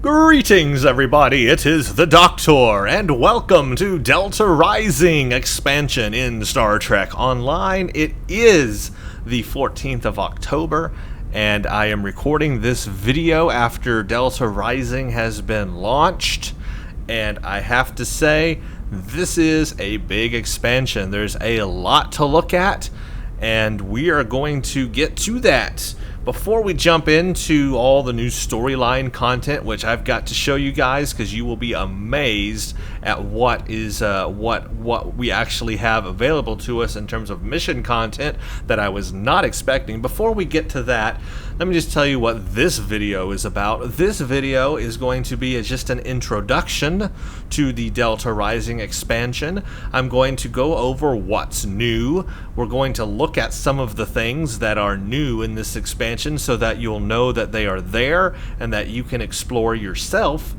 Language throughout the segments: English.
Greetings, everybody. It is the Doctor, and welcome to Delta Rising expansion in Star Trek Online. It is the 14th of October, and I am recording this video after Delta Rising has been launched. And I have to say, this is a big expansion. There's a lot to look at, and we are going to get to that. Before we jump into all the new storyline content, which I've got to show you guys, because you will be amazed at what we actually have available to us in terms of mission content that I was not expecting. Before we get to that, let me just tell you what this video is about. This video is going to be just an introduction to the Delta Rising expansion. I'm going to go over what's new. We're going to look at some of the things that are new in this expansion so that you'll know that they are there and that you can explore yourself.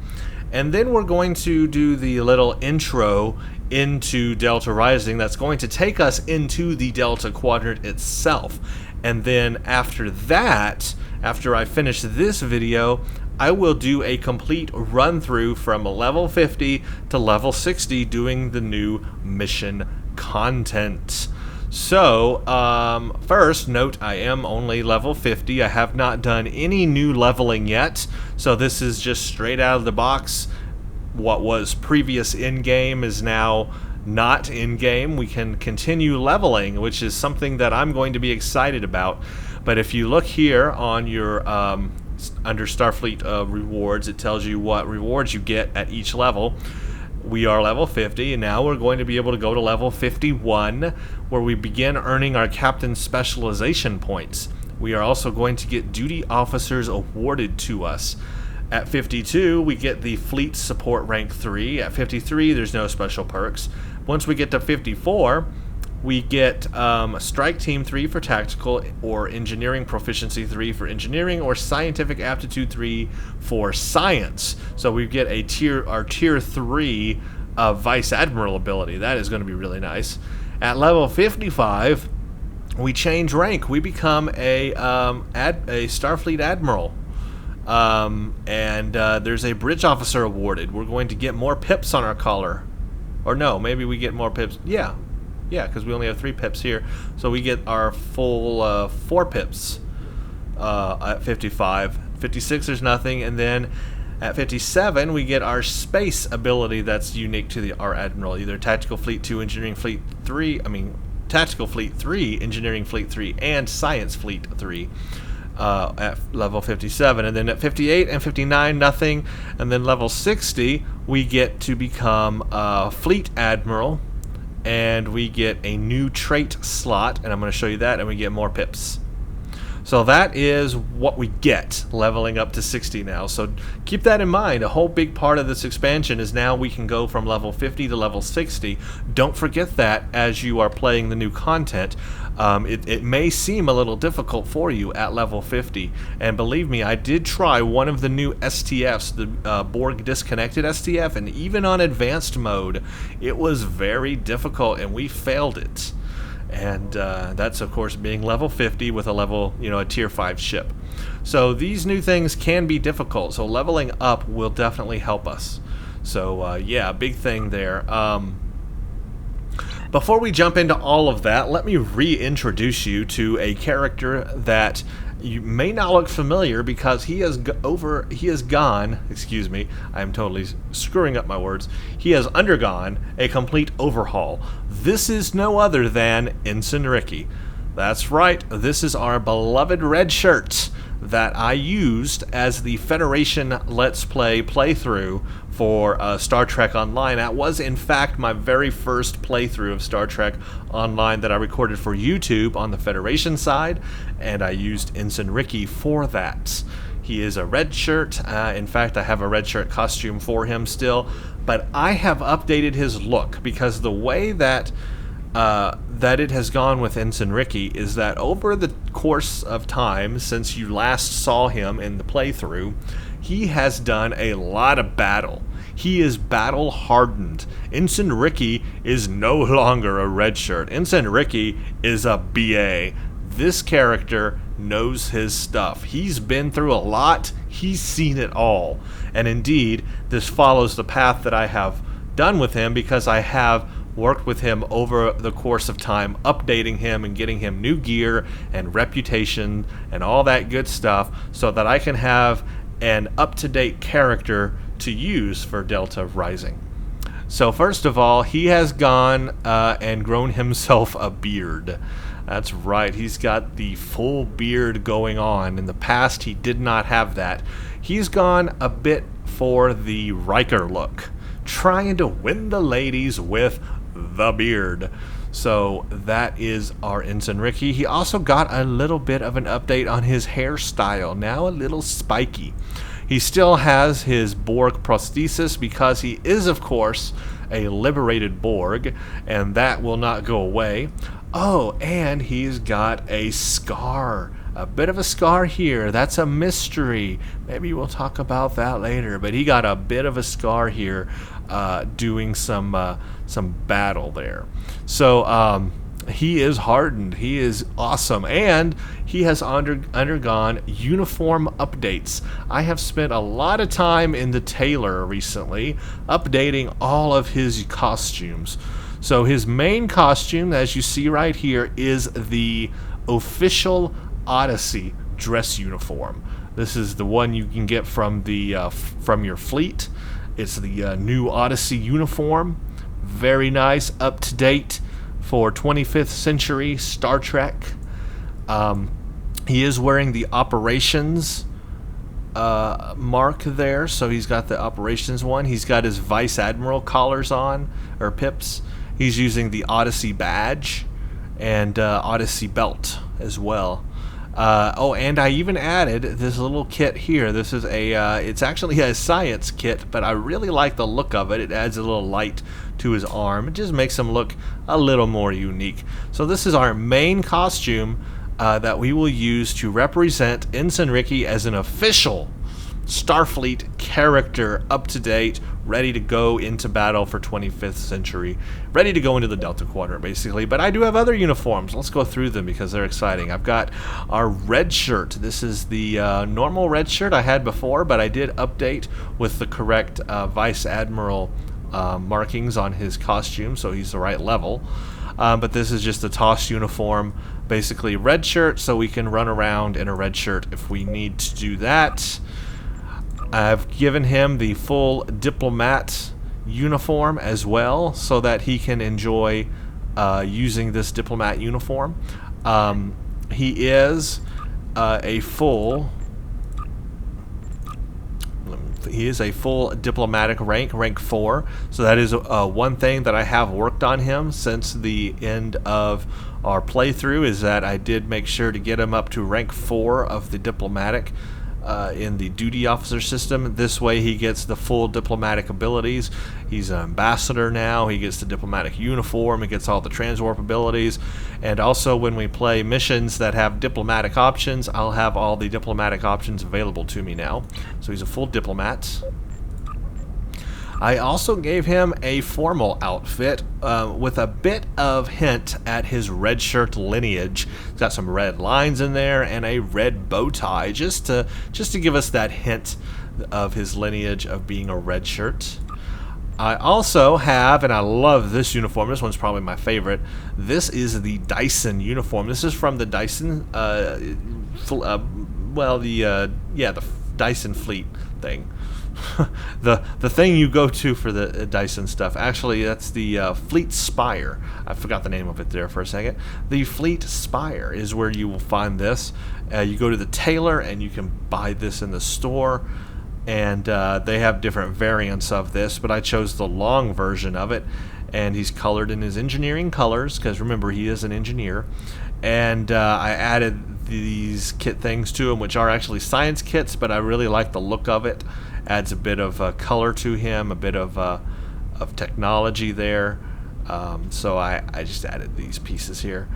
And then we're going to do the little intro into Delta Rising that's going to take us into the Delta Quadrant itself. And then after that, after I finish this video, I will do a complete run through from level 50 to level 60 doing the new mission content. So, first note, I am only level 50. I have not done any new leveling yet, so this is just straight out of the box. What was previous in-game is now not in-game. We can continue leveling, which is something that I'm going to be excited about. But if you look here on your under Starfleet rewards, it tells you what rewards you get at each level. We are level 50, and now we're going to be able to go to level 51, where we begin earning our captain specialization points. We are also going to get duty officers awarded to us. At 52, we get the Fleet Support Rank 3. At 53, there's no special perks. Once we get to 54, we get Strike Team 3 for Tactical, or Engineering Proficiency 3 for Engineering, or Scientific Aptitude 3 for Science. So we get our Tier 3 Vice Admiral ability. That is going to be really nice. At level 55, we change rank. We become a Starfleet Admiral. There's a Bridge Officer awarded. We're going to get more pips on our collar. Or no, maybe we get more pips. Yeah, because we only have 3 pips here. So we get our full 4 pips at 55. 56, there's nothing. And then at 57, we get our space ability that's unique to our Admiral. Either Tactical Fleet 2, Engineering Fleet 3, Tactical Fleet 3, Engineering Fleet 3, and Science Fleet 3. At level 57, and then at 58 and 59 nothing, and then level 60 we get to become Fleet Admiral, and we get a new trait slot, and I'm going to show you that, and we get more pips. So that is what we get leveling up to 60 now. So keep that in mind. A whole big part of this expansion is now we can go from level 50 to level 60. Don't forget that as you are playing the new content. It may seem a little difficult for you at level 50. And believe me, I did try one of the new STFs, the Borg Disconnected STF, and even on advanced mode, it was very difficult and we failed it. And that's of course being level 50 with a level, a tier 5 ship. So these new things can be difficult, so leveling up will definitely help us. So yeah, big thing there. Before we jump into all of that, let me reintroduce you to a character that you may not look familiar because he has gone, excuse me, I'm totally screwing up my words. He has undergone a complete overhaul. This is no other than Ensign Ricky. That's right, this is our beloved red shirt that I used as the Federation Let's Play playthrough for Star Trek Online. That was in fact my very first playthrough of Star Trek Online that I recorded for YouTube on the Federation side, and I used Ensign Ricky for that. He is a red shirt. In fact, I have a red shirt costume for him still, but I have updated his look because the way that it has gone with Ensign Ricky is that over the course of time since you last saw him in the playthrough, he has done a lot of battle. He is battle hardened. Ensign Ricky is no longer a red shirt. Ensign Ricky is a BA. This character knows his stuff. He's been through a lot. He's seen it all. And indeed, this follows the path that I have done with him, because I have worked with him over the course of time, updating him and getting him new gear and reputation and all that good stuff, so that I can have an up-to-date character to use for Delta Rising. So first of all, he has gone and grown himself a beard. That's right, he's got the full beard going on. In the past, he did not have that. He's gone a bit for the Riker look, trying to win the ladies with the beard. So that is our Ensign Ricky. He also got a little bit of an update on his hairstyle, now a little spiky. He still has his Borg prosthesis, because he is, of course, a liberated Borg, and that will not go away. Oh, and he's got a scar. A bit of a scar here. That's a mystery. Maybe we'll talk about that later. But he got a bit of a scar here doing some battle there. So he is hardened. He is awesome. And he has undergone uniform updates. I have spent a lot of time in the tailor recently, updating all of his costumes. So his main costume, as you see right here, is the official Odyssey dress uniform. This is the one you can get from the from your fleet. It's the new Odyssey uniform. Very nice, up to date for 25th century Star Trek. He is wearing the operations mark there, so he's got the operations one. He's got his Vice Admiral collars on, or pips. He's using the Odyssey badge and Odyssey belt as well. Oh, and I even added this little kit here. This is it's actually a science kit, but I really like the look of it. It adds a little light to his arm. It just makes him look a little more unique. So this is our main costume that we will use to represent Ensign Ricky as an official Starfleet character, up to date, ready to go into battle for 25th century, ready to go into the Delta Quadrant, basically. But I do have other uniforms. Let's go through them because they're exciting. I've got our red shirt. This is the normal red shirt I had before, but I did update with the correct Vice Admiral markings on his costume, so he's the right level. But this is just a TOS uniform, basically red shirt, so we can run around in a red shirt if we need to do that. I've given him the full diplomat uniform as well, so that he can enjoy using this diplomat uniform. He is a full diplomatic rank 4, so that is one thing that I have worked on him since the end of our playthrough, is that I did make sure to get him up to rank 4 of the diplomatic in the duty officer system. This way he gets the full diplomatic abilities. He's an ambassador now. He gets the diplomatic uniform. He gets all the transwarp abilities. And also when we play missions that have diplomatic options, I'll have all the diplomatic options available to me now. So he's a full diplomat. I also gave him a formal outfit with a bit of hint at his red shirt lineage. It's got some red lines in there and a red bow tie, just to give us that hint of his lineage of being a red shirt. I also have, and I love this uniform, this one's probably my favorite, this is the Dyson uniform. This is from the Dyson, the Dyson fleet thing. the thing you go to for the Dyson stuff. Actually, that's the Fleet Spire. I forgot the name of it there for a second. The Fleet Spire is where you will find this. You go to the tailor and you can buy this in the store, and they have different variants of this, but I chose the long version of it, and he's colored in his engineering colors, because remember, he is an engineer. And I added these kit things to him, which are actually science kits, but I really like the look of it. Adds a bit of color to him, a bit of technology there. So I just added these pieces here.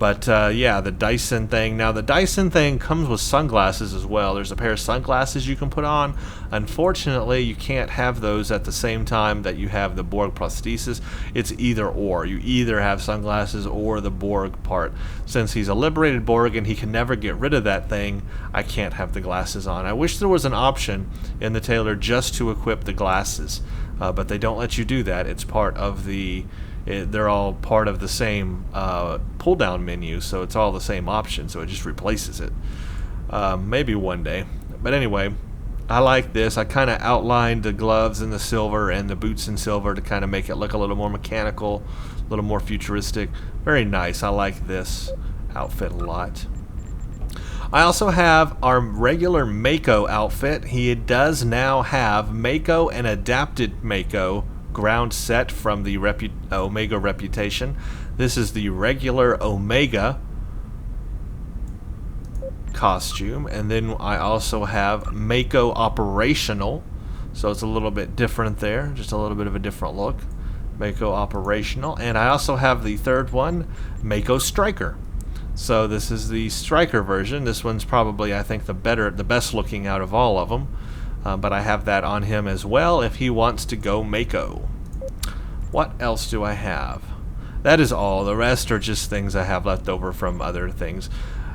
But yeah, the Dyson thing. Now the Dyson thing comes with sunglasses as well. There's a pair of sunglasses you can put on. Unfortunately, you can't have those at the same time that you have the Borg prosthesis. It's either or. You either have sunglasses or the Borg part. Since he's a liberated Borg and he can never get rid of that thing, I can't have the glasses on. I wish there was an option in the Taylor just to equip the glasses, but they don't let you do that. It's part of the... they're all part of the same pull down menu, so it's all the same option, so it just replaces it. Maybe one day. But anyway, I like this. I kind of outlined the gloves in the silver and the boots in silver to kind of make it look a little more mechanical, a little more futuristic. Very nice. I like this outfit a lot. I also have our regular Mako outfit. He does now have Mako and adapted Mako ground set from the Omega Reputation. This is the regular Omega costume, and then I also have Mako Operational, so it's a little bit different there, just a little bit of a different look. Mako Operational, and I also have the third one, Mako Striker. So this is the Striker version. This one's probably, I think, the best looking out of all of them. But I have that on him as well if he wants to go Mako. What else do I have? That is all. The rest are just things I have left over from other things.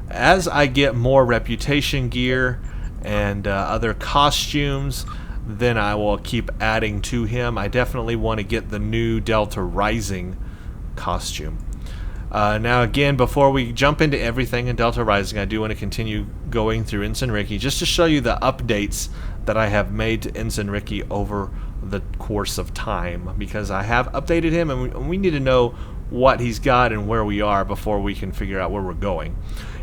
As I get more reputation gear and other costumes, then I will keep adding to him. I definitely want to get the new Delta Rising costume. Now again, before we jump into everything in Delta Rising, I do want to continue going through Ensign Ricky just to show you the updates that I have made to Ensign Ricky over the course of time, because I have updated him and we need to know what he's got and where we are before we can figure out where we're going.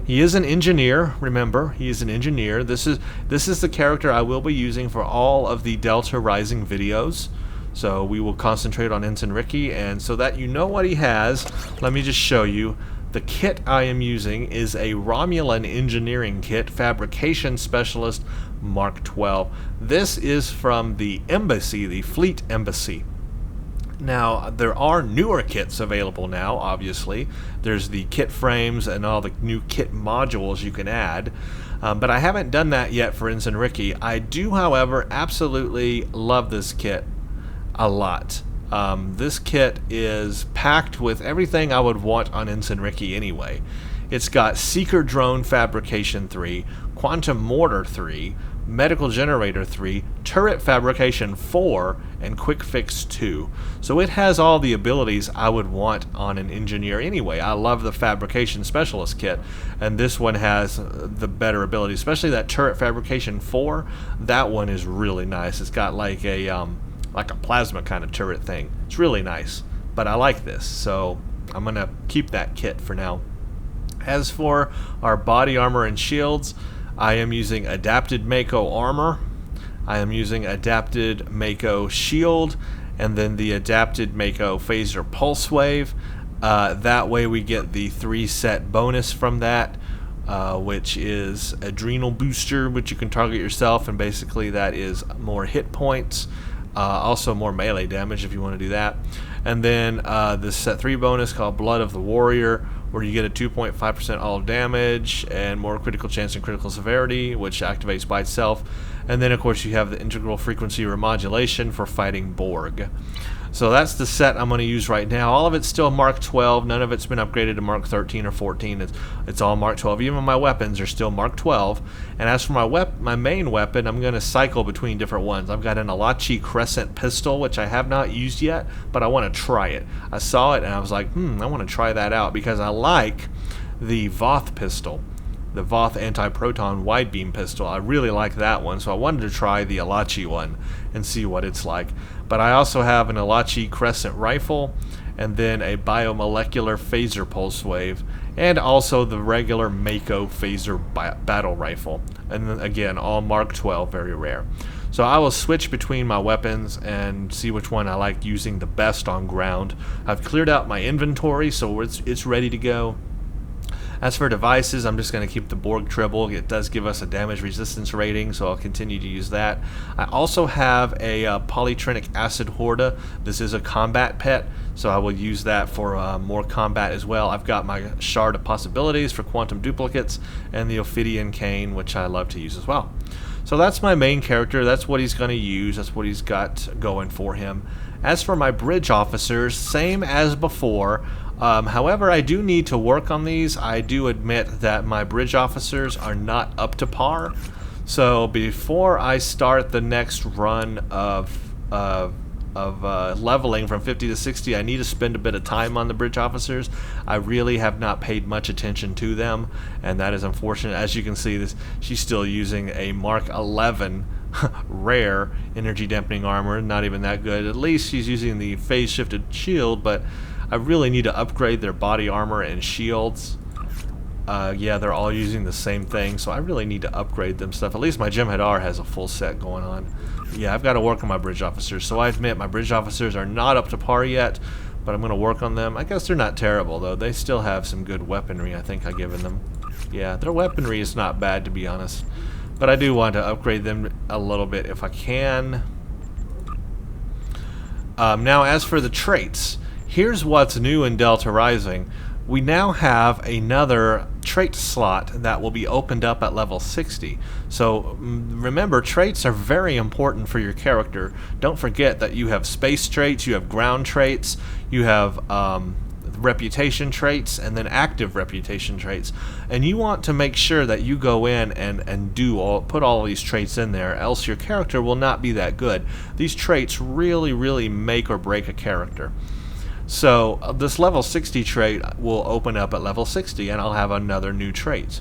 He is an engineer, remember, he is an engineer. This is the character I will be using for all of the Delta Rising videos. So we will concentrate on Ensign Ricky, and so that you know what he has, let me just show you. The kit I am using is a Romulan Engineering Kit, Fabrication Specialist Mark 12. This is from the Embassy, the Fleet Embassy. Now, there are newer kits available now, obviously. There's the kit frames and all the new kit modules you can add. But I haven't done that yet for Ensign Ricky. I do, however, absolutely love this kit a lot. This kit is packed with everything I would want on Ensign Ricky anyway. It's got Seeker Drone Fabrication 3, Quantum Mortar 3, Medical Generator 3, Turret Fabrication 4, and Quick Fix 2. So it has all the abilities I would want on an engineer anyway. I love the Fabrication Specialist kit, and this one has the better abilities, especially that Turret Fabrication 4. That one is really nice. It's got like a plasma kind of turret thing. It's really nice, but I like this, so I'm gonna keep that kit for now. As for our body armor and shields, I am using adapted Mako armor, I am using adapted Mako shield, and then the adapted Mako phaser pulse wave. That way we get the 3-set bonus from that, which is adrenal booster, which you can target yourself, and basically that is more hit points. Also more melee damage if you want to do that. And then this set 3 bonus called Blood of the Warrior, where you get a 2.5% all damage and more critical chance and critical severity, which activates by itself. And then of course you have the integral frequency remodulation for fighting Borg. So that's the set I'm going to use right now. All of it's still Mark 12. None of it's been upgraded to Mark 13 or 14. It's all Mark 12. Even my weapons are still Mark 12. And as for my main weapon, I'm going to cycle between different ones. I've got an Alachi Crescent pistol, which I have not used yet, but I want to try it. I saw it and I was like, I want to try that out because I like the Voth pistol. The Voth anti-proton wide beam pistol. I really like that one, so I wanted to try the Alachi one and see what it's like. But I also have an Alachi Crescent rifle, and then a biomolecular phaser pulse wave, and also the regular Mako phaser battle rifle. And then again, all Mark 12, very rare. So I will switch between my weapons and see which one I like using the best on ground. I've cleared out my inventory, so it's ready to go. As for devices, I'm just going to keep the Borg Tribble. It does give us a damage resistance rating, so I'll continue to use that. I also have a polytrinic acid Horda. This is a combat pet, so I will use that for more combat as well. I've got my Shard of Possibilities for quantum duplicates, and the Ophidian Cane, which I love to use as well. So that's my main character. That's what he's going to use. That's what he's got going for him. As for my bridge officers, same as before. However, I do need to work on these. I do admit that my bridge officers are not up to par. So before I start the next run of leveling from 50 to 60, I need to spend a bit of time on the bridge officers. I really have not paid much attention to them, and that is unfortunate. As you can see, she's still using a Mark 11 rare energy dampening armor. Not even that good. At least she's using the phase shifted shield, but I really need to upgrade their body armor and shields. Yeah, they're all using the same thing, so I really need to upgrade them stuff. At least my Jem'Hadar has a full set going on. Yeah, I've got to work on my bridge officers. So I admit my bridge officers are not up to par yet, but I'm going to work on them. I guess they're not terrible, though. They still have some good weaponry, I think I've given them. Yeah, their weaponry is not bad, to be honest. But I do want to upgrade them a little bit if I can. Now, as for the traits, here's what's new in Delta Rising. We now have another trait slot that will be opened up at level 60. So remember, traits are very important for your character. Don't forget that you have space traits, you have ground traits, you have reputation traits, and then active reputation traits. And you want to make sure that you go in and put all of these traits in there, else your character will not be that good. These traits really make or break a character. So this level 60 trait will open up at level 60, and I'll have another new trait.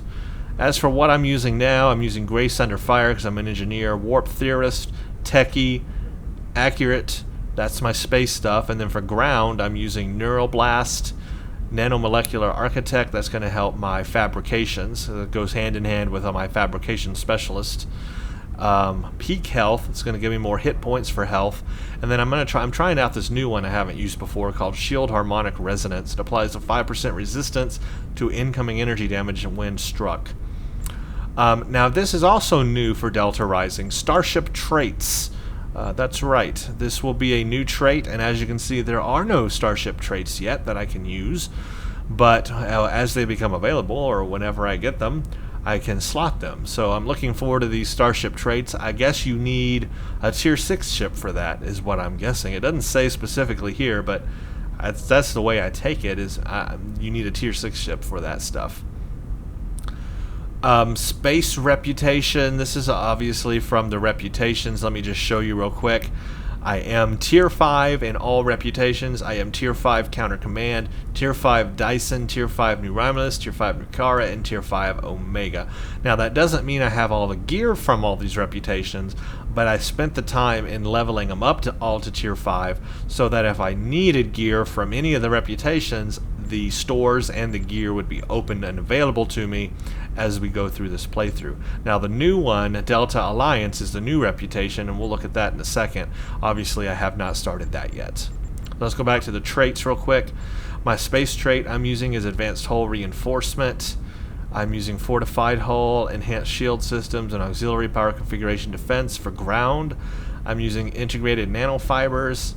As for what I'm using now, I'm using Grace Under Fire because I'm an engineer, Warp Theorist, Techie, Accurate, that's my space stuff, and then for ground I'm using Neuroblast, Nanomolecular Architect, that's going to help my fabrications. It goes hand in hand with my fabrication specialist. Peak Health, it's going to give me more hit points for health, and then I'm trying out this new one I haven't used before called Shield Harmonic Resonance. It applies a 5% resistance to incoming energy damage when struck. Now this is also new for Delta Rising, Starship Traits. That's right, this will be a new trait, and as you can see there are no Starship Traits yet that I can use, but as they become available or whenever I get them, I can slot them. So I'm looking forward to these Starship traits. I guess you need a tier 6 ship for that, is what I'm guessing. It doesn't say specifically here, but that's the way I take it, is you need a tier 6 ship for that stuff. Space reputation, this is obviously from the reputations. Let me just show you real quick. I am tier 5 in all reputations. I am tier 5 Counter Command, tier 5 Dyson, tier 5 New Romulus, tier 5 Nukara, and tier 5 Omega. Now that doesn't mean I have all the gear from all these reputations, but I spent the time in leveling them up to all to tier 5 so that if I needed gear from any of the reputations, the stores and the gear would be open and available to me as we go through this playthrough. Now the new one, Delta Alliance, is the new reputation, and we'll look at that in a second. Obviously I have not started that yet. Let's go back to the traits real quick. My space trait I'm using is Advanced Hull Reinforcement. I'm using Fortified Hull, Enhanced Shield Systems, and Auxiliary Power Configuration Defense for ground. I'm using Integrated Nanofibers.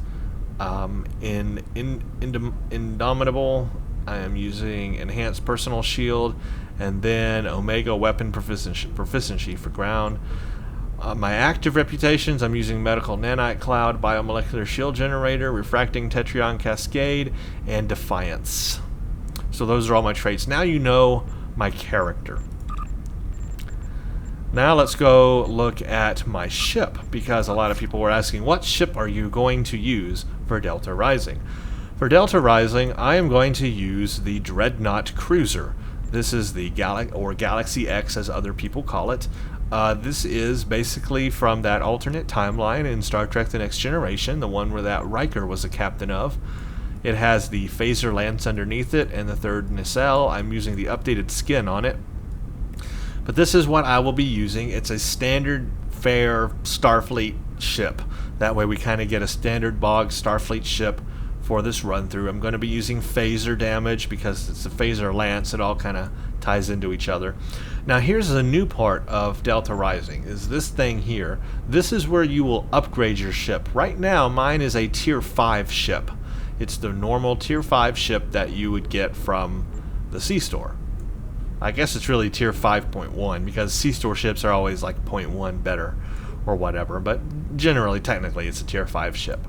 Indomitable, I am using Enhanced Personal Shield, and then Omega Weapon Proficiency for ground. My active reputations, I'm using Medical Nanite Cloud, Biomolecular Shield Generator, Refracting Tetrion Cascade, and Defiance. So those are all my traits. Now you know my character. Now let's go look at my ship, because a lot of people were asking, what ship are you going to use for Delta Rising? For Delta Rising, I am going to use the Dreadnought Cruiser. This is the Galaxy X, as other people call it. This is basically from that alternate timeline in Star Trek The Next Generation, the one where that Riker was a captain of. It has the phaser lance underneath it and the third nacelle. I'm using the updated skin on it. But this is what I will be using. It's a standard fare Starfleet ship. That way we kind of get a standard bog Starfleet ship for this run through. I'm going to be using phaser damage because it's a phaser lance. It all kind of ties into each other. Now here's the new part of Delta Rising, is this thing here. This is where you will upgrade your ship. Right now mine is a tier 5 ship. It's the normal tier 5 ship that you would get from the C-Store. I guess it's really tier 5.1 because C-Store ships are always like 0.1 better or whatever, but generally, technically, it's a tier 5 ship.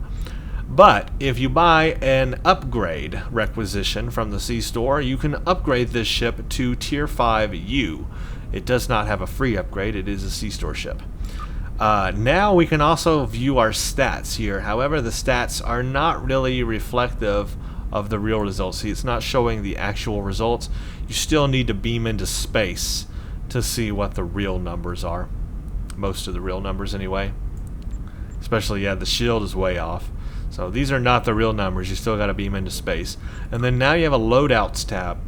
But if you buy an upgrade requisition from the C-Store, you can upgrade this ship to tier 5U. It does not have a free upgrade, it is a C-Store ship. Now we can also view our stats here. However, the stats are not really reflective of the real results. See, it's not showing the actual results. You still need to beam into space to see what the real numbers are. Most of the real numbers anyway. Especially, yeah, the shield is way off. So these are not the real numbers. You still got to beam into space. And then now you have a loadouts tab.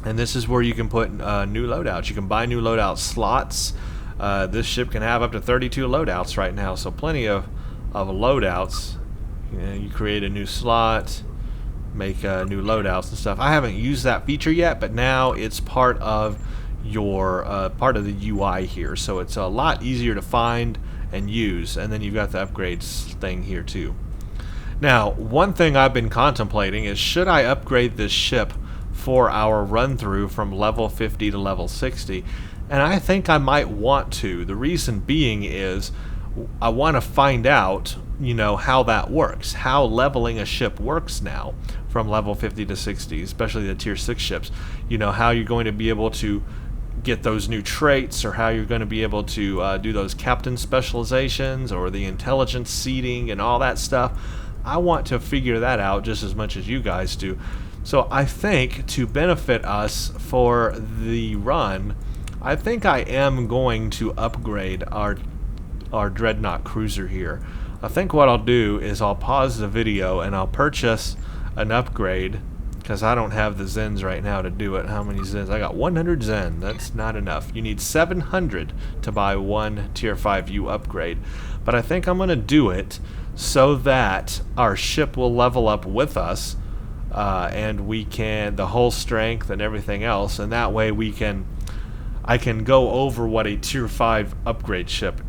And this is where you can put new loadouts. You can buy new loadout slots. This ship can have up to 32 loadouts right now. So plenty of loadouts. You create a new slot, make new loadouts and stuff. I haven't used that feature yet, but now it's part of your part of the UI here. So it's a lot easier to find and use. And then you've got the upgrades thing here too. Now, one thing I've been contemplating is, should I upgrade this ship for our run through from level 50 to level 60? And I think I might want to. The reason being is I want to find out, you know, how that works, how leveling a ship works now from level 50 to 60, especially the tier 6 ships. You know, how you're going to be able to get those new traits, or how you're going to be able to do those captain specializations or the intelligence seeding and all that stuff. I want to figure that out just as much as you guys do. So I think to benefit us for the run, I think I am going to upgrade our Dreadnought cruiser here. I think what I'll do is I'll pause the video and I'll purchase an upgrade, because I don't have the Zens right now to do it. How many Zens? I got 100 Zen. That's not enough. You need 700 to buy one tier 5U upgrade. But I think I'm going to do it so that our ship will level up with us, and we can, the whole strength and everything else, and that way I can go over what a tier 5 upgrade ship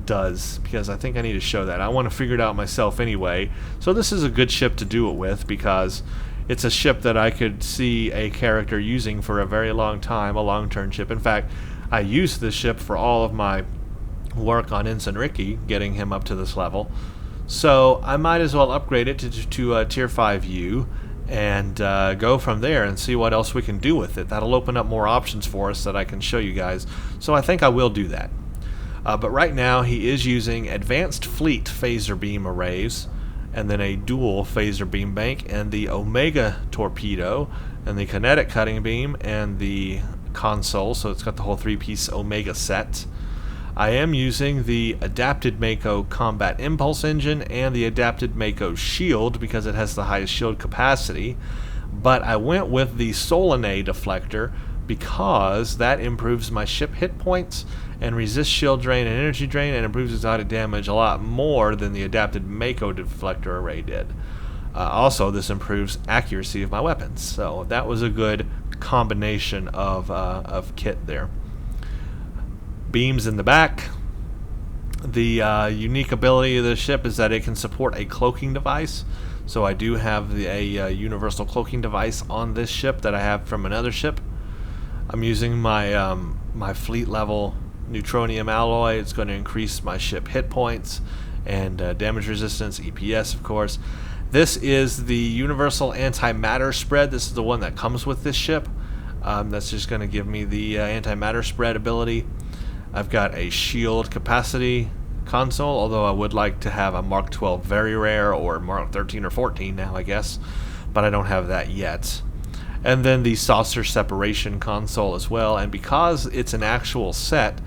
does, because I think I need to show that. I want to figure it out myself anyway. So this is a good ship to do it with, because it's a ship that I could see a character using for a very long time, a long-term ship. In fact, I used this ship for all of my work on Ensign Ricky, getting him up to this level. So I might as well upgrade it to tier 5U and go from there and see what else we can do with it. That'll open up more options for us that I can show you guys. So I think I will do that. But right now he is using Advanced Fleet Phaser Beam Arrays, and then a dual phaser beam bank, and the Omega torpedo, and the kinetic cutting beam, and the console. So it's got the whole 3-piece Omega set. I am using the Adapted Mako Combat Impulse Engine and the Adapted Mako Shield because it has the highest shield capacity, but I went with the Solanae Deflector because that improves my ship hit points and resists shield drain and energy drain, and improves exotic damage a lot more than the Adapted Mako Deflector array did. Also, this improves accuracy of my weapons, so that was a good combination of kit there. Beams in the back. The unique ability of the ship is that it can support a cloaking device. So I do have a universal cloaking device on this ship that I have from another ship. I'm using my my fleet level neutronium alloy. It's going to increase my ship hit points and damage resistance, EPS of course. This is the universal antimatter spread. This is the one that comes with this ship. That's just going to give me the antimatter spread ability. I've got a shield capacity console, although I would like to have a Mark 12 very rare, or Mark 13 or 14 now I guess, but I don't have that yet. And then the saucer separation console as well, and because it's an actual set,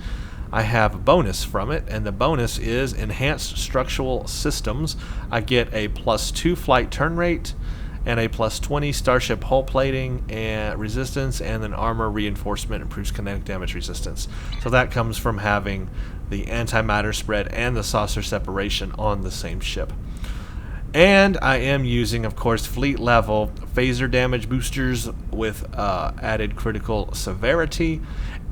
I have a bonus from it, and the bonus is Enhanced Structural Systems. I get a +2 flight turn rate, and a +20 starship hull plating and resistance, and then armor reinforcement improves kinetic damage resistance. So that comes from having the antimatter spread and the saucer separation on the same ship. And I am using, of course, fleet level phaser damage boosters with added critical severity.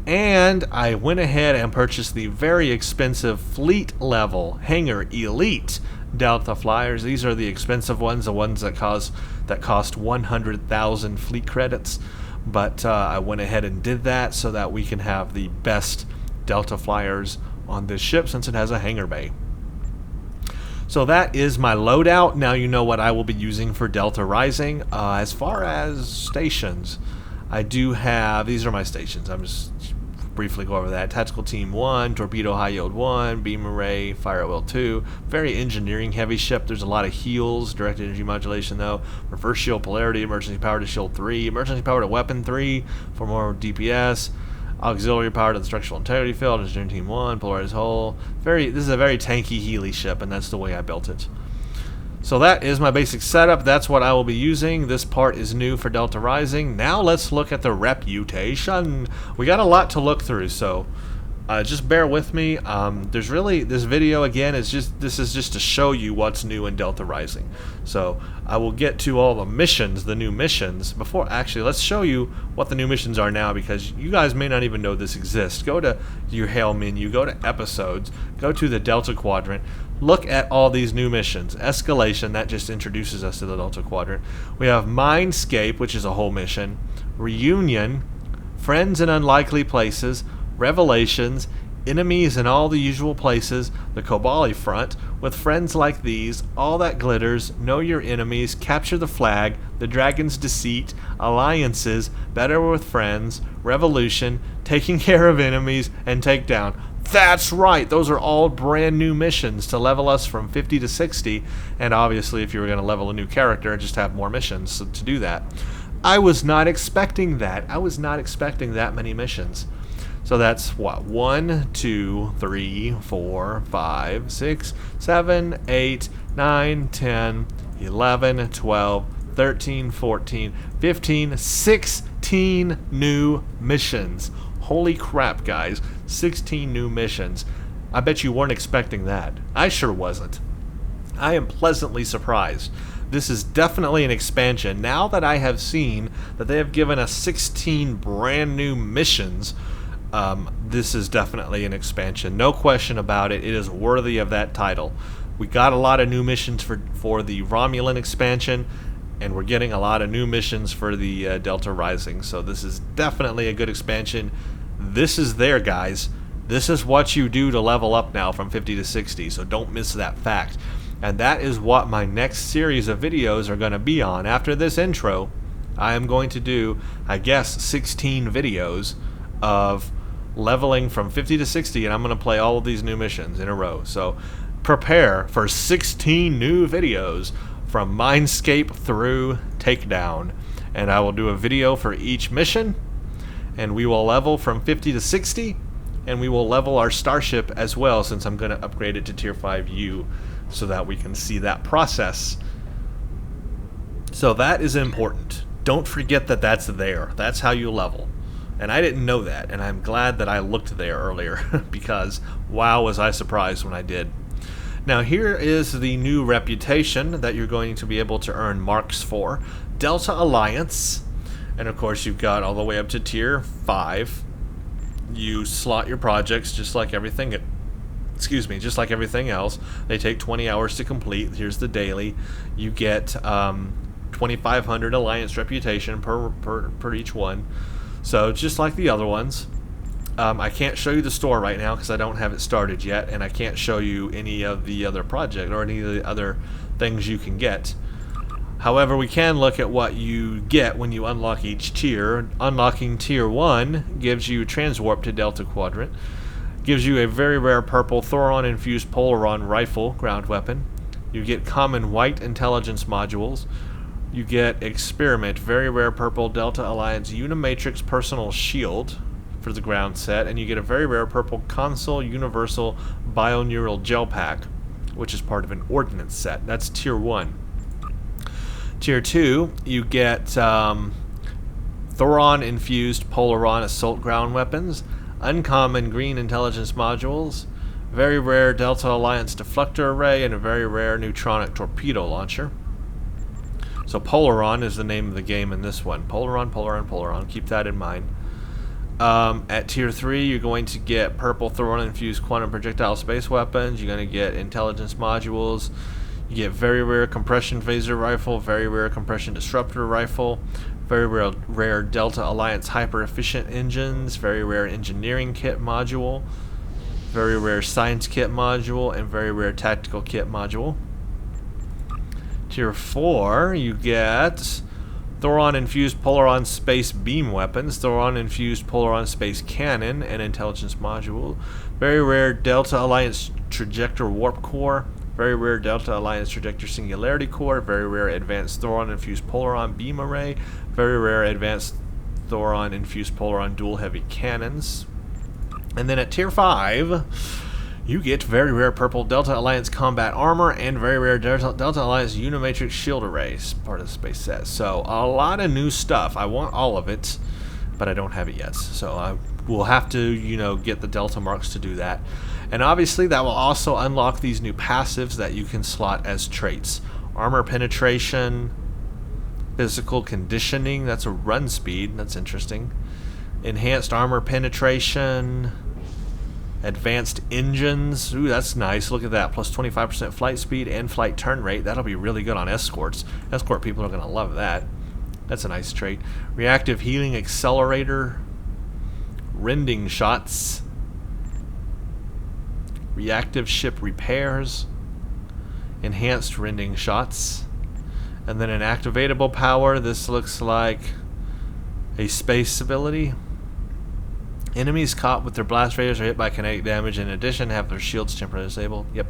And I went ahead and purchased the very expensive fleet level Hangar Elite Delta Flyers. These are the expensive ones, the ones that cost 100,000 fleet credits. But I went ahead and did that so that we can have the best Delta Flyers on this ship since it has a hangar bay. So that is my loadout. Now you know what I will be using for Delta Rising. As far as stations, I do have, these are my stations. I'm just briefly go over that. Tactical Team 1, Torpedo High Yield 1, Beam Array, Fire at Will 2. Very engineering heavy ship. There's a lot of heals, direct energy modulation though. Reverse shield polarity, emergency power to shield 3, emergency power to weapon 3 for more DPS. Auxiliary power to the structural integrity field, Engineering Team 1, Polarized Hull. This is a very tanky Healy ship, and that's the way I built it. So that is my basic setup. That's what I will be using. This part is new for Delta Rising. Now let's look at the reputation. We got a lot to look through, so just bear with me. There's really, this video again is this is just to show you what's new in Delta Rising. So I will get to all the missions, the new missions, before actually let's show you what the new missions are now, because you guys may not even know this exists. Go to your Hail menu, go to episodes, go to the Delta Quadrant, look at all these new missions. Escalation, that just introduces us to the Delta Quadrant. We have Mindscape, which is a whole mission. Reunion, Friends in Unlikely Places, Revelations, Enemies in All the Usual Places, the Kobali Front, With Friends Like These, All That Glitters, Know Your Enemies, Capture the Flag, The Dragon's Deceit, Alliances, Better With Friends, Revolution, Taking Care of Enemies, and Takedown. That's right, those are all brand new missions to level us from 50 to 60, and obviously if you were going to level a new character, just have more missions to do that. I was not expecting that. I was not expecting that many missions. So that's what? 1, 2, 3, 4, 5, 6, 7, 8, 9, 10, 11, 12, 13, 14, 15, 16 new missions. Holy crap, guys. 16 new missions. I bet you weren't expecting that. I sure wasn't. I am pleasantly surprised. This is definitely an expansion. Now that I have seen that they have given us 16 brand new missions, this is definitely an expansion. No question about it. It is worthy of that title. We got a lot of new missions for the Romulan expansion, and we're getting a lot of new missions for the Delta Rising. So this is definitely a good expansion. This is there, guys. This is what you do to level up now from 50 to 60, so don't miss that fact. And that is what my next series of videos are going to be on. After this intro, I am going to do, I guess, 16 videos of leveling from 50 to 60, and I'm going to play all of these new missions in a row. So prepare for 16 new videos from Mindscape through Takedown. And I will do a video for each mission, and we will level from 50 to 60, and we will level our starship as well, since I'm going to upgrade it to Tier 5U so that we can see that process. So that is important. Don't forget that that's there. That's how you level. And I didn't know that, and I'm glad that I looked there earlier because wow, was I surprised when I did. Now here is the new reputation that you're going to be able to earn marks for. Delta Alliance, and of course you've got all the way up to Tier 5. You slot your projects just like everything, just like everything else. They take 20 hours to complete. Here's the daily. You get 2,500 Alliance reputation per each one. So just like the other ones. I can't show you the store right now because I don't have it started yet, and I can't show you any of the other project or any of the other things you can get. However, we can look at what you get when you unlock each tier. Unlocking Tier 1 gives you Transwarp to Delta Quadrant, gives you a very rare purple Thoron-infused Polaron rifle ground weapon. You get common white intelligence modules. You get Experiment, very rare purple Delta Alliance Unimatrix personal shield for the ground set, and you get a very rare purple Console Universal Bioneural Gel Pack, which is part of an ordnance set. That's Tier 1. Tier 2, you get Thoron-infused Polaron assault ground weapons, uncommon green intelligence modules, very rare Delta Alliance deflector array, and a very rare neutronic torpedo launcher. So Polaron is the name of the game in this one. Polaron, Polaron, Polaron. Keep that in mind. At Tier 3, you're going to get purple Thoron-infused quantum projectile space weapons. You're going to get intelligence modules. You get very rare compression phaser rifle, very rare compression disruptor rifle, very rare Delta Alliance hyper-efficient engines, very rare engineering kit module, very rare science kit module, and very rare tactical kit module. Tier 4, you get Thoron-infused Polaron space beam weapons, Thoron-infused Polaron space cannon, and intelligence module. Very rare Delta Alliance trajector warp core, very rare Delta Alliance trajector singularity core, very rare advanced Thoron-infused Polaron beam array, very rare advanced Thoron-infused Polaron dual heavy cannons. And then at Tier 5, you get very rare purple Delta Alliance combat armor and very rare Delta Alliance Unimatrix shield arrays, part of the space set. So a lot of new stuff. I want all of it, but I don't have it yet. So I will have to, you know, get the Delta marks to do that. And obviously that will also unlock these new passives that you can slot as traits. Armor penetration, physical conditioning, that's a run speed, that's interesting. Enhanced armor penetration, advanced engines, ooh, that's nice, look at that, plus 25% flight speed and flight turn rate. That'll be really good on escorts. Escort people are going to love that. That's a nice trait. Reactive healing accelerator, rending shots, reactive ship repairs, enhanced rending shots, and then an activatable power. This looks like a space ability. Enemies caught with their blast radius or hit by kinetic damage, in addition, have their shields temporarily disabled. Yep.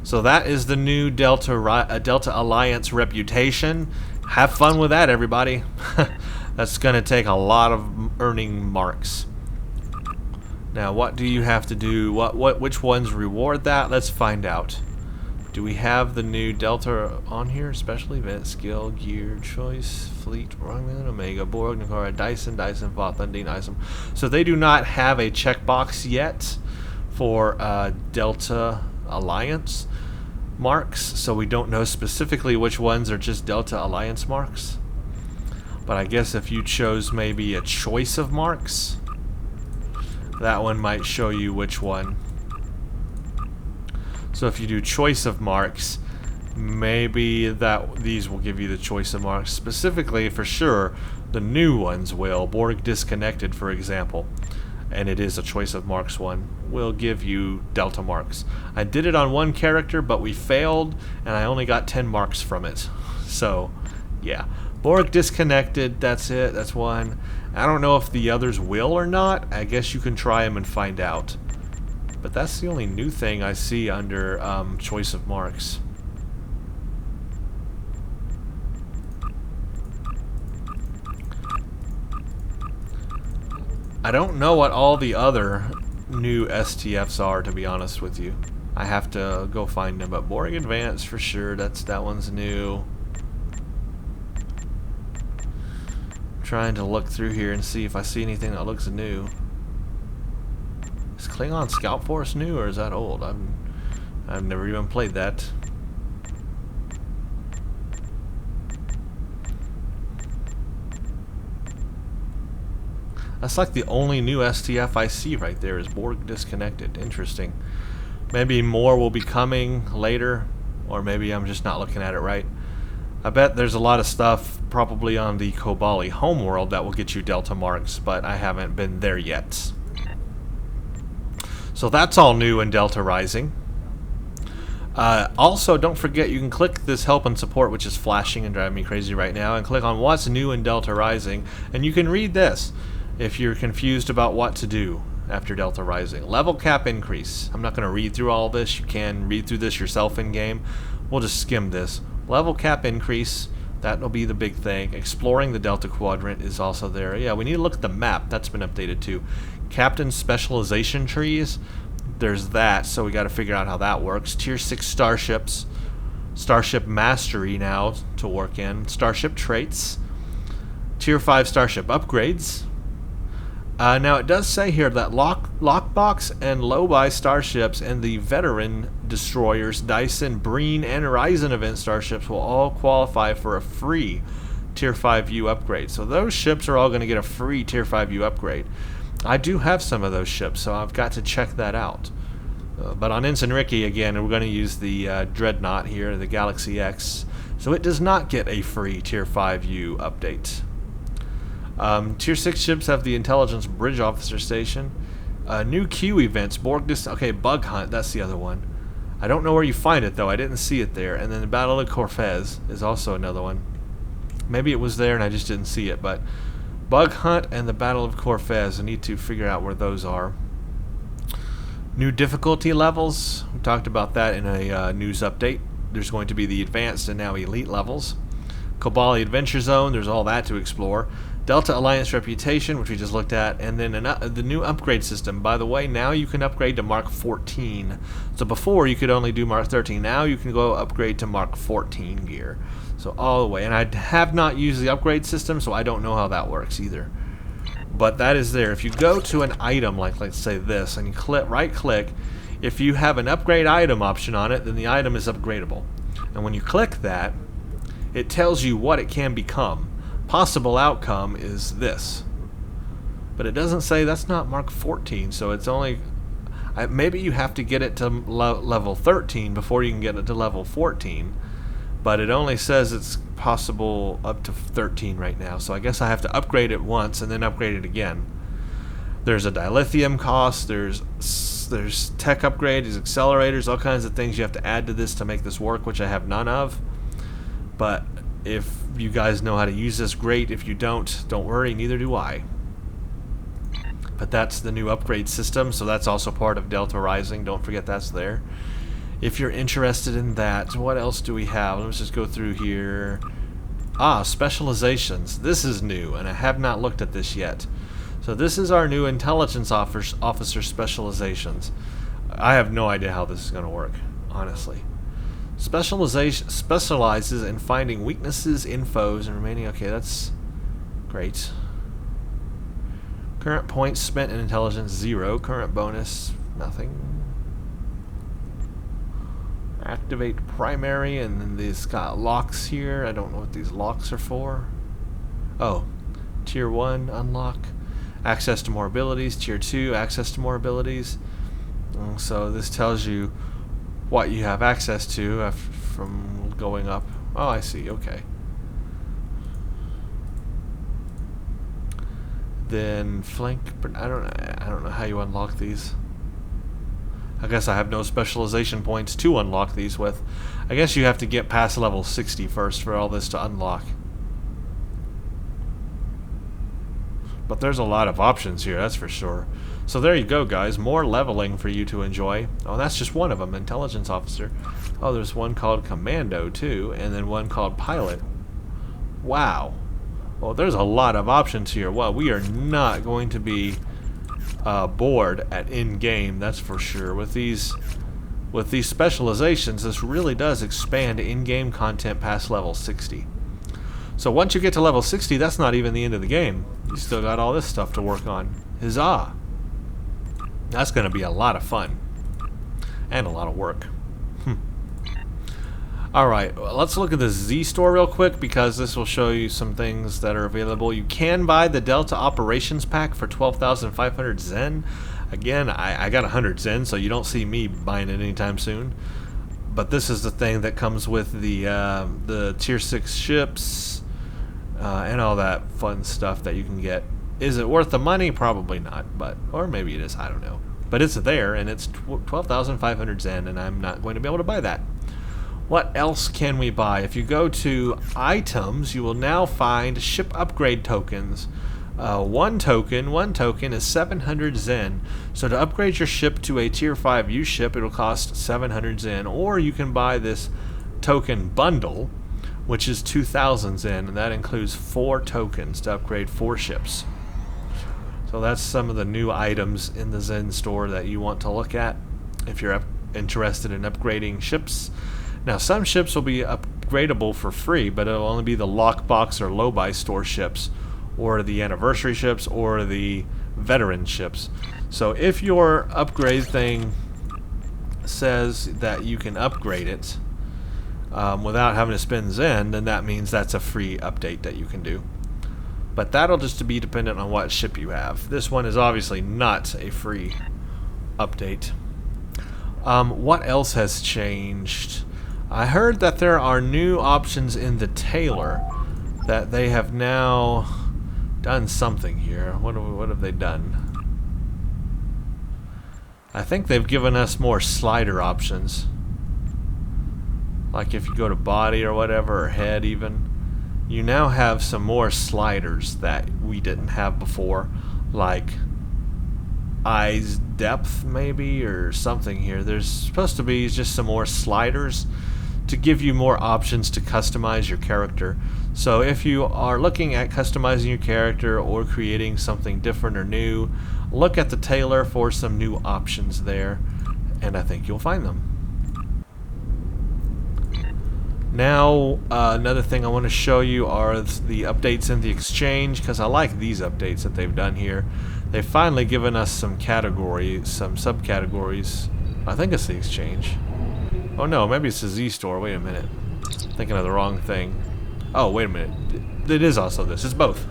So that is the new Delta Alliance reputation. Have fun with that, everybody. That's going to take a lot of earning marks. Now, what do you have to do? Which ones reward that? Let's find out. Do we have the new Delta on here? Special event, skill, gear, choice, fleet, Romulan, Omega, Borg, Nakara, Dyson, Voth, Undine, Isom. So they do not have a checkbox yet for Delta Alliance marks. So we don't know specifically which ones are just Delta Alliance marks. But I guess if you chose maybe a choice of marks, that one might show you which one. So if you do choice of marks, maybe these will give you the choice of marks. Specifically, for sure, the new ones will. Borg Disconnected, for example, and it is a choice of marks one, will give you Delta marks. I did it on one character, but we failed, and I only got 10 marks from it. So, yeah. Borg Disconnected, that's it, that's one. I don't know if the others will or not. I guess you can try them and find out. But that's the only new thing I see under choice of marks. I don't know what all the other new STFs are, to be honest with you. I have to go find them, but Borg Advanced for sure, that one's new. I'm trying to look through here and see if I see anything that looks new. Is Klingon Scout Force new, or is that old? I've never even played that. That's like the only new STF I see right there is Borg Disconnected. Interesting. Maybe more will be coming later, or maybe I'm just not looking at it right. I bet there's a lot of stuff probably on the Kobali homeworld that will get you Delta marks, but I haven't been there yet. So that's all new in Delta Rising. Also, don't forget you can click this help and support, which is flashing and driving me crazy right now, and click on what's new in Delta Rising, and you can read this if you're confused about what to do after Delta Rising. Level cap increase. I'm not going to read through all this. You can read through this yourself in game. We'll just skim this. Level cap increase. That'll be the big thing. Exploring the Delta Quadrant is also there. Yeah, we need to look at the map. That's been updated too. Captain specialization trees. There's that, so we got to figure out how that works. Tier 6 starships. Starship mastery now to work in. Starship traits. Tier 5 starship upgrades. Now it does say here that lockbox lockbox and low-buy starships and the veteran destroyers, Dyson, Breen, and Ryzen event starships will all qualify for a free Tier 5U upgrade. So those ships are all going to get a free Tier 5U upgrade. I do have some of those ships, so I've got to check that out. But on Ensign Ricky, again, we're going to use the Dreadnought here, the Galaxy X. So it does not get a free Tier 5U update. Tier 6 ships have the Intelligence Bridge Officer Station. New Q events, okay, Bug Hunt, that's the other one. I don't know where you find it, though. I didn't see it there. And then the Battle of Corfez is also another one. Maybe it was there and I just didn't see it, but Bug Hunt and the Battle of Corfez, I need to figure out where those are. New difficulty levels, we talked about that in a news update. There's going to be the advanced and now elite levels. Kobali Adventure Zone, there's all that to explore. Delta Alliance Reputation, which we just looked at, and then the new upgrade system. By the way, now you can upgrade to Mark 14. So before you could only do Mark 13. Now you can go upgrade to Mark 14 gear. So all the way. And I have not used the upgrade system, so I don't know how that works either. But that is there. If you go to an item, like let's say this, and you right click, if you have an upgrade item option on it, then the item is upgradable. And when you click that, it tells you what it can become. Possible outcome is this. But it doesn't say that's not Mark 14, so it's only... maybe you have to get it to level 13 before you can get it to level 14. But it only says it's possible up to 13 right now, so I guess I have to upgrade it once and then upgrade it again. There's a dilithium cost, there's tech upgrade, there's accelerators, all kinds of things you have to add to this to make this work, which I have none of. But if you guys know how to use this, great. If you don't worry, neither do I. But that's the new upgrade system, so that's also part of Delta Rising. Don't forget that's there. If you're interested in that, what else do we have? Let's just go through here. Specializations. This is new, and I have not looked at this yet. So this is our new intelligence officer specializations. I have no idea how this is going to work, honestly. Specializes in finding weaknesses in foes and remaining... Okay, that's great. Current points spent in intelligence, 0. Current bonus, nothing. Activate primary, and then these got locks here. I don't know what these locks are for. Oh, Tier 1 unlock. Access to more abilities. Tier 2, access to more abilities. So this tells you what you have access to from going up. Oh, I see. Okay. Then flank. I don't know how you unlock these. I guess I have no specialization points to unlock these with. I guess you have to get past level 60 first for all this to unlock. But there's a lot of options here, that's for sure. So there you go, guys. More leveling for you to enjoy. Oh, that's just one of them, Intelligence Officer. Oh, there's one called Commando, too, and then one called Pilot. Wow. Well, there's a lot of options here. Well, we are not going to be bored at in-game, that's for sure. With these specializations, this really does expand in-game content past level 60. So once you get to level 60, that's not even the end of the game. You still got all this stuff to work on. Huzzah! That's going to be a lot of fun. And a lot of work. Alright, let's look at the Z store real quick, because this will show you some things that are available. You can buy the Delta Operations Pack for 12,500 Zen. Again, I got 100 Zen, so you don't see me buying it anytime soon. But this is the thing that comes with the Tier 6 ships and all that fun stuff that you can get. Is it worth the money? Probably not, or maybe it is, I don't know. But it's there, and it's 12,500 Zen, and I'm not going to be able to buy that. What else can we buy? If you go to items, you will now find ship upgrade tokens. One token is 700 Zen. So to upgrade your ship to a Tier 5U ship, it'll cost 700 Zen. Or you can buy this token bundle, which is 2,000 Zen, and that includes 4 tokens to upgrade 4 ships. So that's some of the new items in the Zen store that you want to look at if you're interested in upgrading ships. Now, some ships will be upgradable for free, but it'll only be the lockbox or low-buy store ships, or the anniversary ships, or the veteran ships. So if your upgrade thing says that you can upgrade it without having to spend Zen, then that means that's a free update that you can do. But that'll just be dependent on what ship you have. This one is obviously not a free update. What else has changed? I heard that there are new options in the Tailor, that they have now done something here. What have they done? I think they've given us more slider options. Like if you go to body or whatever, or head even, you now have some more sliders that we didn't have before, like eyes depth maybe, or something here. There's supposed to be just some more sliders to give you more options to customize your character. So if you are looking at customizing your character or creating something different or new, look at the Tailor for some new options there, and I think you'll find them. Now, another thing I want to show you are the updates in the exchange, because I like these updates that they've done here. They've finally given us some categories, some subcategories. I think it's the exchange. Oh no, maybe it's the Z store. Wait a minute. Thinking of the wrong thing. Oh, wait a minute. It is also this. It's both.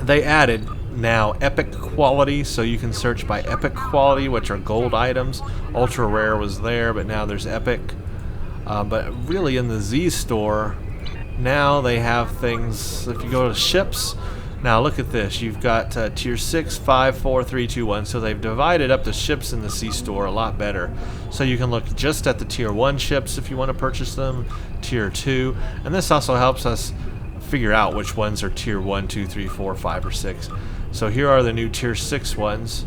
They added now epic quality, so you can search by epic quality, which are gold items. Ultra rare was there, but now there's epic. But really in the Z store, now they have things. If you go to ships, now look at this. You've got tier 6, 5, 4, 3, 2, 1. So they've divided up the ships in the Z store a lot better. So you can look just at the tier 1 ships if you want to purchase them, tier 2. And this also helps us figure out which ones are tier 1, 2, 3, 4, 5, or 6. So here are the new tier 6 ones.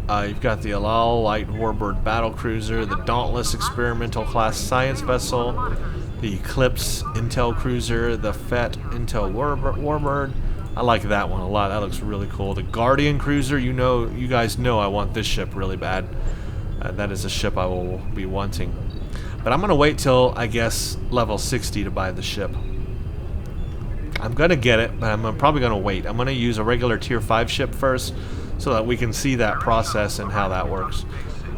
You've got the Alal Light Warbird Battle Cruiser, the Dauntless Experimental Class Science Vessel, the Eclipse Intel Cruiser, the Fett Intel Warbird. I like that one a lot. That looks really cool. The Guardian Cruiser, you guys know I want this ship really bad. That is a ship I will be wanting. But I'm going to wait till, I guess, level 60 to buy the ship. I'm going to get it, but I'm probably going to wait. I'm going to use a regular tier 5 ship first, so that we can see that process and how that works.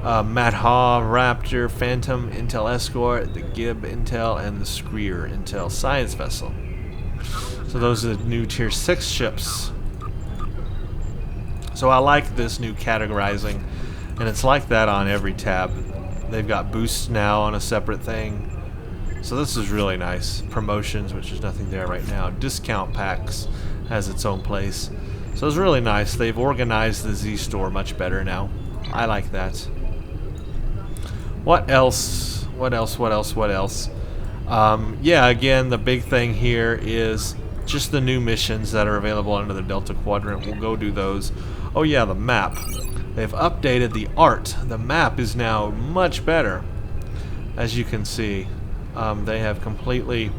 Madhaw Raptor, Phantom Intel Escort, the Gib Intel, and the Screer Intel Science Vessel. So those are the new tier 6 ships. So I like this new categorizing, and it's like that on every tab. They've got boosts now on a separate thing. So this is really nice. Promotions, which is nothing there right now. Discount packs has its own place. So it's really nice. They've organized the Z store much better now. I like that. What else? What else? Yeah, again, the big thing here is just the new missions that are available under the Delta Quadrant. We'll go do those. Oh yeah, the map. They've updated the art. The map is now much better. As you can see, they have completely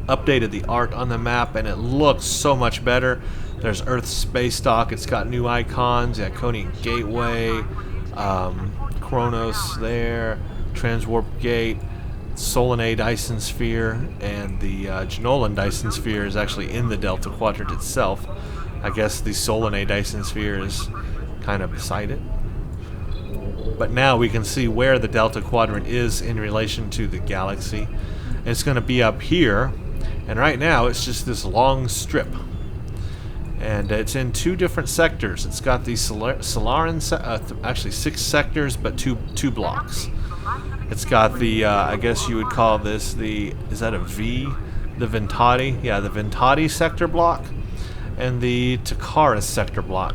updated the art on the map, and it looks so much better. There's Earth Space Dock. It's got new icons. Iconian Gateway, Kronos there, Transwarp Gate, Solanae Dyson Sphere, and the Janolan Dyson Sphere is actually in the Delta Quadrant itself. I guess the Solanae Dyson Sphere is kind of beside it. But now we can see where the Delta Quadrant is in relation to the galaxy. It's going to be up here, and right now it's just this long strip. And it's in 2 different sectors. It's got the Solaran, actually 6 sectors, but two blocks. It's got the, I guess you would call this the, is that a V? The Ventati? Yeah, the Ventati sector block, and the Takara sector block.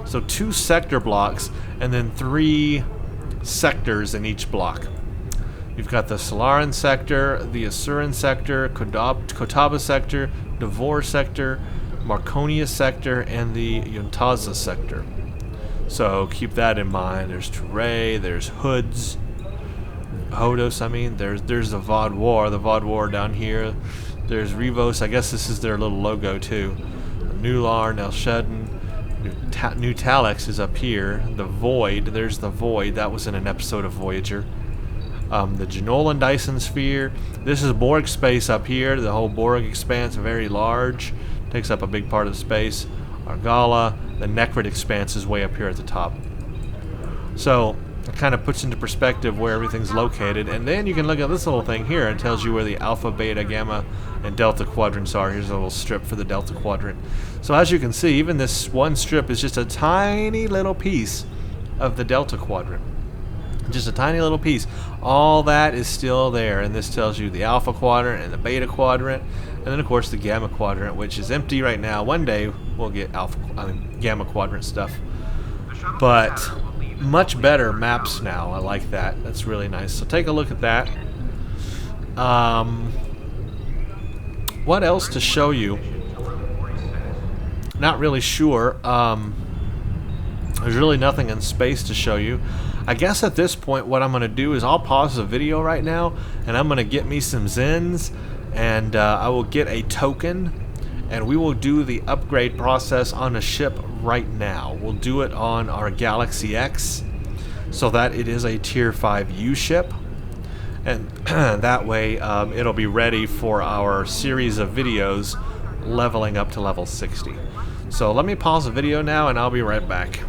So 2 sector blocks, and then 3 sectors in each block. You've got the Solaran sector, the Asuran sector, Kotaba sector, Devor sector, Marconia sector, and the Yuntaza sector. So keep that in mind. There's Turay, there's Hodos, I mean. There's the Vodwar down here. There's Revos. I guess this is their little logo too. Nular, Nelshedin. New Talex is up here. The Void, there's the Void. That was in an episode of Voyager. The Janolan Dyson Sphere. This is Borg space up here. The whole Borg expanse, very large. Takes up a big part of the space. Argala, The Necrid Expanse is way up here at the top. So it kind of puts into perspective where everything's located. And then you can look at this little thing here. It tells you where the Alpha, Beta, Gamma, and Delta Quadrants are. Here's a little strip for the Delta Quadrant. So as you can see, even this one strip is just a tiny little piece of the Delta Quadrant. Just a tiny little piece. All that is still there, and this tells you the Alpha Quadrant and the Beta Quadrant, and then of course the Gamma Quadrant, which is empty right now. One day we'll get Gamma Quadrant stuff, but much better maps now. I like that. That's really nice. So take a look at that. What else to show you? Not really sure. There's really nothing in space to show you. I guess at this point what I'm going to do is I'll pause the video right now and I'm going to get me some Zens, and I will get a token, and we will do the upgrade process on a ship right now. We'll do it on our Galaxy X so that it is a tier 5 U ship, and that way it'll be ready for our series of videos leveling up to level 60. So let me pause the video now and I'll be right back.